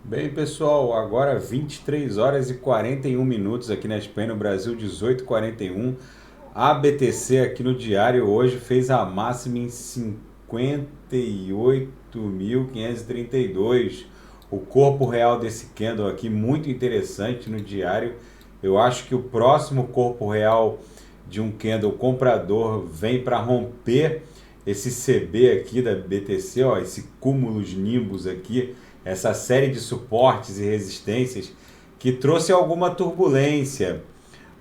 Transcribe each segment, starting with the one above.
Bem, pessoal, agora 23 horas e 41 minutos aqui na Espanha, no Brasil 18h41. A BTC aqui no diário hoje fez a máxima em 58.532. O corpo real desse candle aqui muito interessante no diário. Eu acho que o próximo corpo real de um candle comprador vem para romper esse CB aqui da BTC, ó, esse cúmulos nimbus aqui, essa série de suportes e resistências que trouxe alguma turbulência,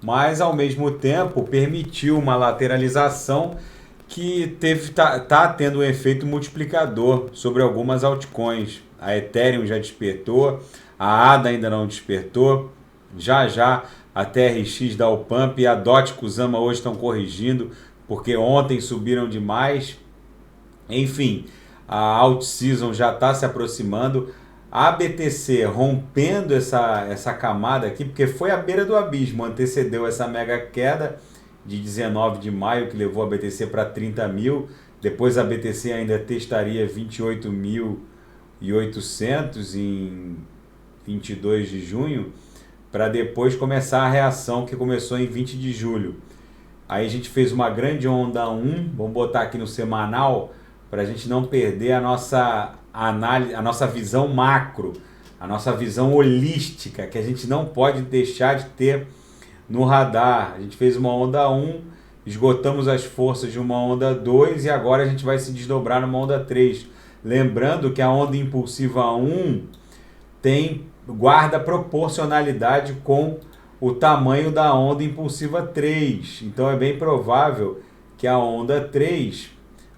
mas ao mesmo tempo permitiu uma lateralização que tá tendo um efeito multiplicador sobre algumas altcoins. A Ethereum já despertou, a ADA ainda não despertou, já a TRX dá o pump e a DOT e Kusama hoje estão corrigindo porque ontem subiram demais. Enfim, a alt season já está se aproximando. A BTC rompendo essa camada aqui, porque foi à beira do abismo, antecedeu essa mega queda de 19 de maio que levou a BTC para 30 mil. Depois a BTC ainda testaria 28.800 em 22 de junho, para depois começar a reação que começou em 20 de julho. Aí a gente fez uma grande onda 1, vamos botar aqui no semanal, para a gente não perder a nossa análise, a nossa visão macro, a nossa visão holística, que a gente não pode deixar de ter no radar. A gente fez uma onda 1, esgotamos as forças de uma onda 2 e agora a gente vai se desdobrar numa onda 3. Lembrando que a onda impulsiva 1 guarda proporcionalidade com o tamanho da onda impulsiva 3. Então é bem provável que a onda 3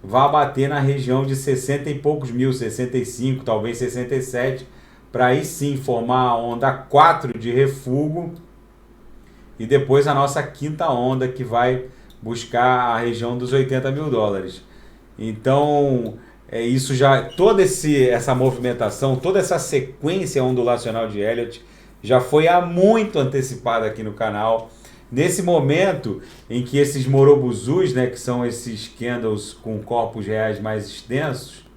vá bater na região de 60 e poucos mil, 65, talvez 67, para aí sim formar a onda 4 de refúgio e depois a nossa quinta onda que vai buscar a região dos 80 mil dólares. Então, isso já, toda essa movimentação, toda essa sequência ondulacional de Elliott já foi há muito antecipada aqui no canal. Nesse momento em que esses Morobuzus, né, que são esses candles com corpos reais mais extensos,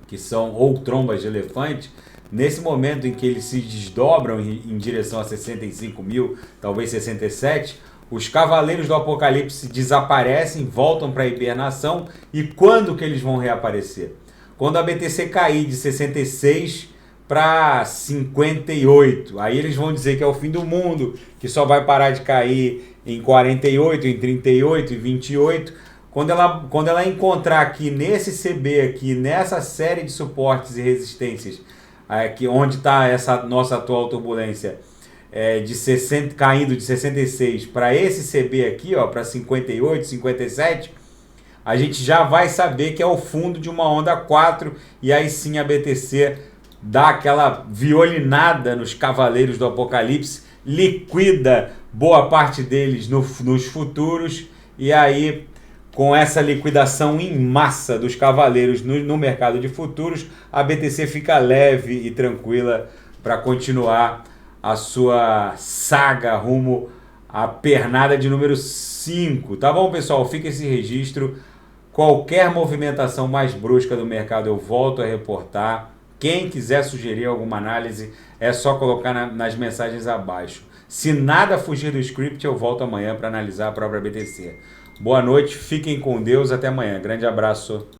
que são ou trombas de elefante, nesse momento em que eles se desdobram em direção a 65 mil, talvez 67, os cavaleiros do apocalipse desaparecem, voltam para a hibernação. E quando que eles vão reaparecer? Quando a BTC cair de 66 para 58, aí eles vão dizer que é o fim do mundo, que só vai parar de cair em 48, em 38, em 28. Quando ela encontrar aqui nesse CB, aqui nessa série de suportes e resistências, aqui onde está essa nossa atual turbulência, de 60, caindo de 66 para esse CB aqui, ó, para 58, 57, a gente já vai saber que é o fundo de uma onda 4 e aí sim a BTC dá aquela violinada nos cavaleiros do apocalipse, liquida boa parte deles nos futuros e aí com essa liquidação em massa dos cavaleiros no mercado de futuros, a BTC fica leve e tranquila para continuar a sua saga rumo à pernada de número 5. Tá bom, pessoal? Fica esse registro. Qualquer movimentação mais brusca do mercado eu volto a reportar. Quem quiser sugerir alguma análise é só colocar nas mensagens abaixo. Se nada fugir do script, eu volto amanhã para analisar a própria BTC. Boa noite, fiquem com Deus, até amanhã. Grande abraço.